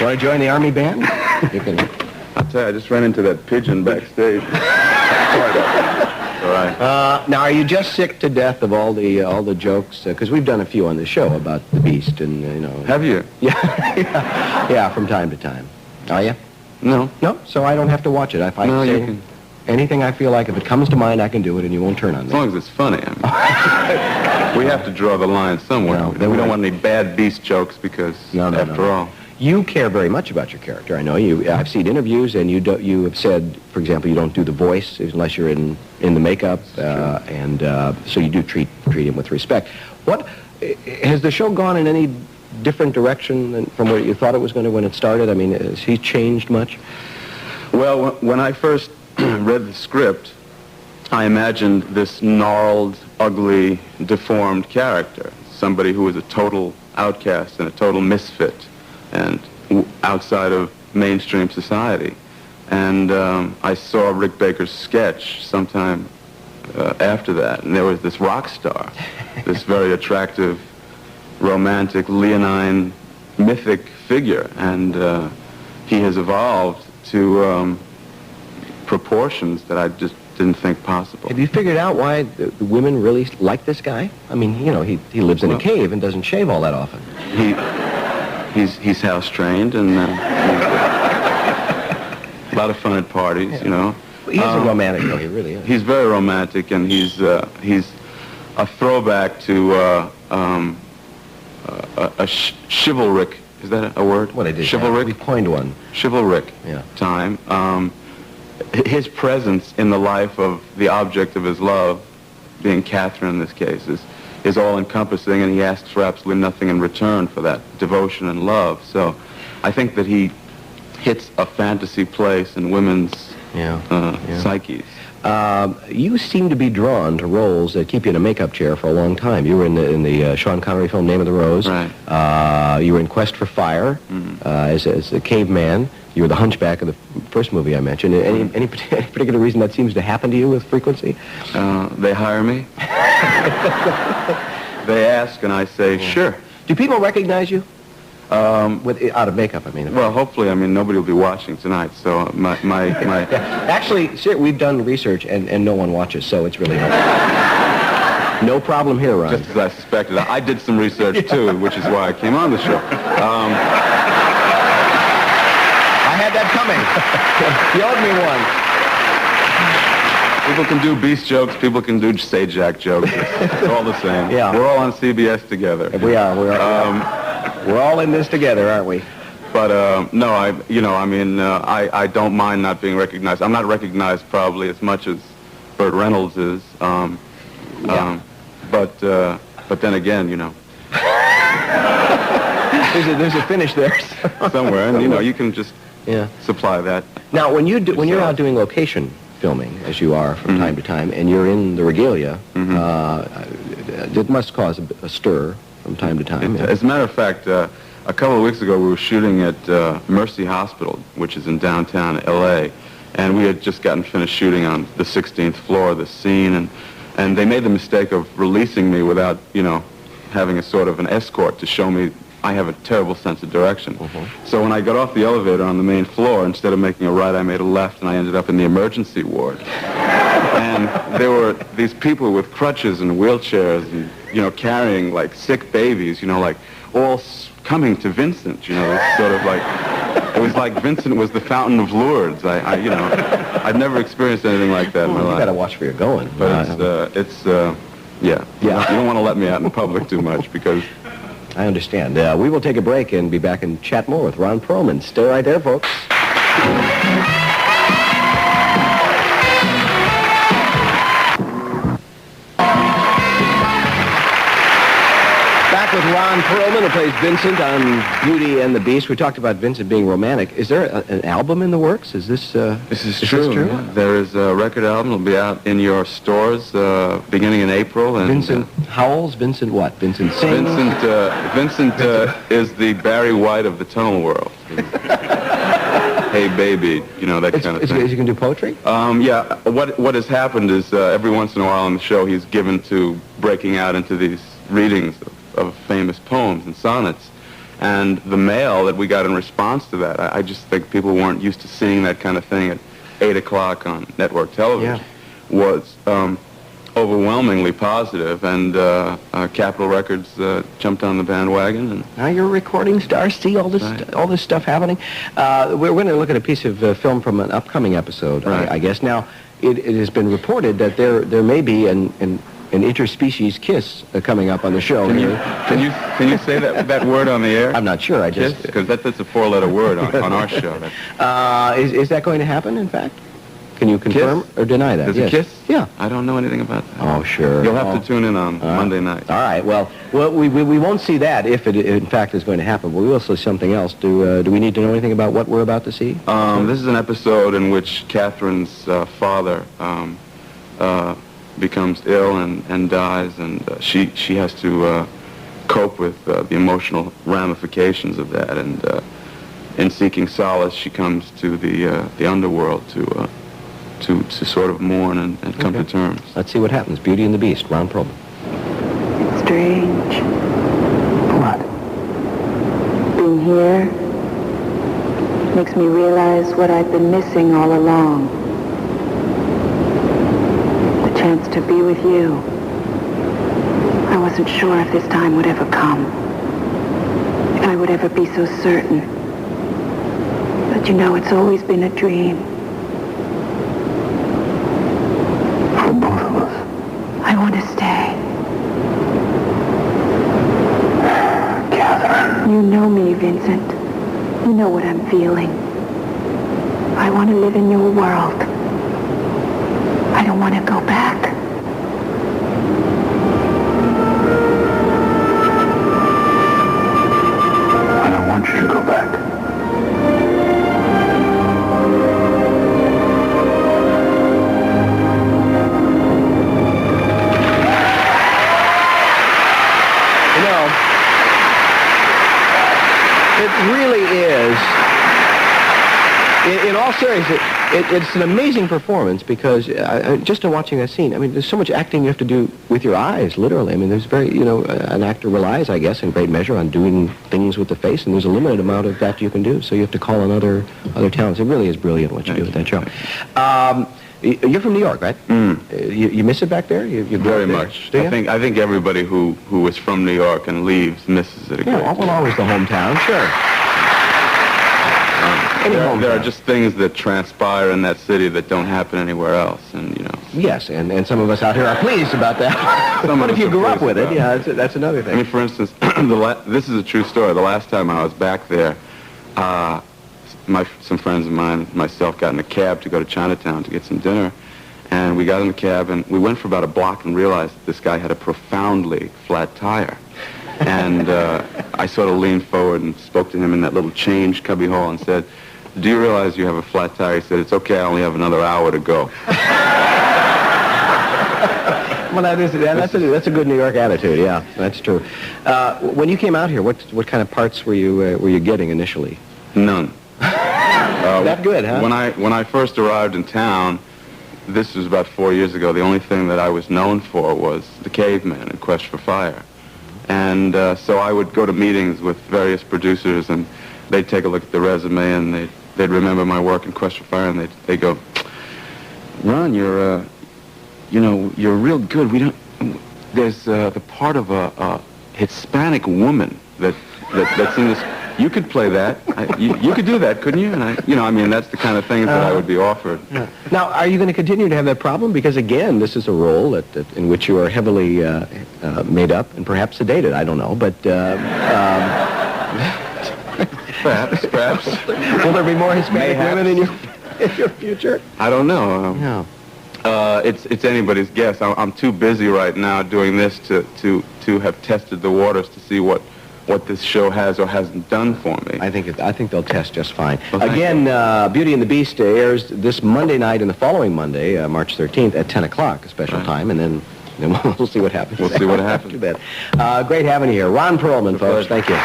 want to join the Army band? You can. I'll tell you, I just ran into that pigeon backstage. Sorry about that. All right. Now, are you just sick to death of all the jokes? Because we've done a few on the show about the Beast, and Have you? Yeah, from time to time. Are you? No. No. So I don't have to watch it. If I say you can. anything I feel like, if it comes to mind, I can do it, and you won't turn on me. As long as it's funny. I mean. We have to draw the line somewhere. No, we don't want any bad Beast jokes because, after all. You care very much about your character. I know you. I've seen interviews, and you have said, for example, you don't do the voice unless you're in the makeup, and so you do treat him with respect. What has the show gone in any different direction from what you thought it was going to when it started? I mean, has he changed much? Well, when I first read the script, I imagined this gnarled, ugly, deformed character, somebody who was a total outcast and a total misfit, and outside of mainstream society. And I saw Rick Baker's sketch sometime after that, and there was this rock star, this very attractive, romantic, leonine, mythic figure, and he has evolved to proportions that I just didn't think possible. Have you figured out why the women really like this guy? I mean, he lives in a cave and doesn't shave all that often. He's house trained, and a lot of fun at parties, He's a romantic, though. He really is. He's very romantic, and he's a throwback to a chivalric. Is that a word? What it is? Chivalric. We coined one. Chivalric. Yeah. Time. His presence in the life of the object of his love, being Catherine in this case, is all-encompassing, and he asks for absolutely nothing in return for that devotion and love. So I think that he hits a fantasy place in women's psyches. You seem to be drawn to roles that keep you in a makeup chair for a long time. You were in the Sean Connery film Name of the Rose. Right. You were in Quest for Fire as a caveman. You were the hunchback of the first movie I mentioned. Any particular reason that seems to happen to you with frequency? They hire me. They ask, and I say, sure. Do people recognize you? Out of makeup, I mean. Well, hopefully, nobody will be watching tonight, so my... Actually, we've done research, and no one watches, so it's really no problem here, Ron. Just as I suspected. I did some research, too, which is why I came on the show. I had that coming. You owed me one. People can do Beast jokes, people can do Sajak jokes. It's all the same. Yeah. We're all on CBS together. We are. We're all in this together, aren't we? But no, I don't mind not being recognized. I'm not recognized probably as much as Burt Reynolds is. But then again, there's a finish there somewhere, and you can just supply that. Now, when you're out doing location filming, as you are from time to time, and you're in the regalia, it must cause a stir from time to time. As a matter of fact, a couple of weeks ago we were shooting at Mercy Hospital, which is in downtown L.A., and we had just gotten finished shooting on the 16th floor of the scene, and they made the mistake of releasing me without, having a sort of an escort to show me I have a terrible sense of direction. So when I got off the elevator on the main floor, instead of making a right, I made a left, and I ended up in the emergency ward. And there were these people with crutches and wheelchairs and, carrying, like, sick babies, all coming to Vincent, it's sort of like, it was like Vincent was the fountain of Lourdes. I'd never experienced anything like that in my life. You gotta watch where you're going. But you don't want to let me out in public too much because... I understand. We will take a break and be back and chat more with Ron Perlman. Stay right there, folks. Back with Ron Perlman, who plays Vincent on Beauty and the Beast. We talked about Vincent being romantic. Is there an album in the works? Is this true? This is true? Yeah. There is a record album. It'll be out in your stores beginning in April. And, Vincent Howells? Vincent what? Vincent Singh? Vincent is the Barry White of the tonal world. Hey, baby, that kind of thing. Is he going to do poetry? Yeah. What has happened is every once in a while on the show he's given to breaking out into these readings of famous poems and sonnets. And the mail that we got in response to that, I just think people weren't used to seeing that kind of thing at 8 o'clock on network television, was overwhelmingly positive, and Capitol Records jumped on the bandwagon. And now you're a recording star. See all this stuff happening. We're going to look at a piece of film from an upcoming episode, right. I guess. Now, it has been reported that there may be an interspecies kiss coming up on the show. Can you say that word on the air? I'm not sure. I just because that's a 4-letter word on our show. Is that going to happen? In fact, can you confirm or deny that? There's a kiss? Yeah. I don't know anything about that. Oh, sure. You'll have to tune in on Monday night. All right. Well, we won't see that if it in fact is going to happen. But we will see something else. Do we need to know anything about what we're about to see? This is an episode in which Catherine's father becomes ill and dies, and she has to cope with the emotional ramifications of that. And in seeking solace, she comes to the underworld to sort of mourn and come to terms. Let's see what happens. Beauty and the Beast, Ron Perlman. It's strange. What? Being here makes me realize what I've been missing all along. The chance to be with you. I wasn't sure if this time would ever come. If I would ever be so certain. But you know, it's always been a dream. For both of us. I want to stay. Catherine. You know me, Vincent. You know what I'm feeling. I want to live in your world. I don't want to go back. I don't want you to go back. It really is. In all seriousness, it's an amazing performance because just in watching that scene, I mean, there's so much acting you have to do with your eyes, literally. I mean, there's an actor relies, I guess, in great measure on doing things with the face, and there's a limited amount of that you can do, so you have to call on other talents. It really is brilliant what you do with that show. You're from New York, right? You miss it back there? You Very much. I think everybody who is from New York and leaves misses it a great deal. Well, always the hometown, sure. There are just things that transpire in that city that don't happen anywhere else, and Yes, and some of us out here are pleased about that. But if you grew up with it, that's another thing. I mean, for instance, this is a true story. The last time I was back there, some friends of mine and myself got in a cab to go to Chinatown to get some dinner, and we got in the cab, and we went for about a block and realized that this guy had a profoundly flat tire. And I sort of leaned forward and spoke to him in that little change cubbyhole and said, "Do you realize you have a flat tire?" He said, "It's okay, I only have another hour to go." Well, that's a good New York attitude. Yeah, that's true. When you came out here, what kind of parts were you getting initially? None. That good, huh? When I first arrived in town, this was about 4 years ago, the only thing that I was known for was the caveman in Quest for Fire. And so I would go to meetings with various producers, and they'd take a look at the resume, and they'd remember my work in Quest for Fire, and they'd go, "Ron, you're real good. There's the part of a Hispanic woman that's in this. You could play that. You could do that, couldn't you?" And that's the kind of things that I would be offered. Yeah. Now, are you going to continue to have that problem? Because again, this is a role in which you are heavily made up and perhaps sedated. I don't know, but Perhaps. Will there be more Hispanic women in your future? I don't know. No. It's anybody's guess. I'm too busy right now doing this to have tested the waters to see what this show has or hasn't done for me. I think they'll test just fine. Well, Again, Beauty and the Beast airs this Monday night and the following Monday, March 13th at 10 o'clock, a special time, and then we'll see what happens. We'll see what happens. Too bad. Great having you here. Ron Perlman, folks. Thank you.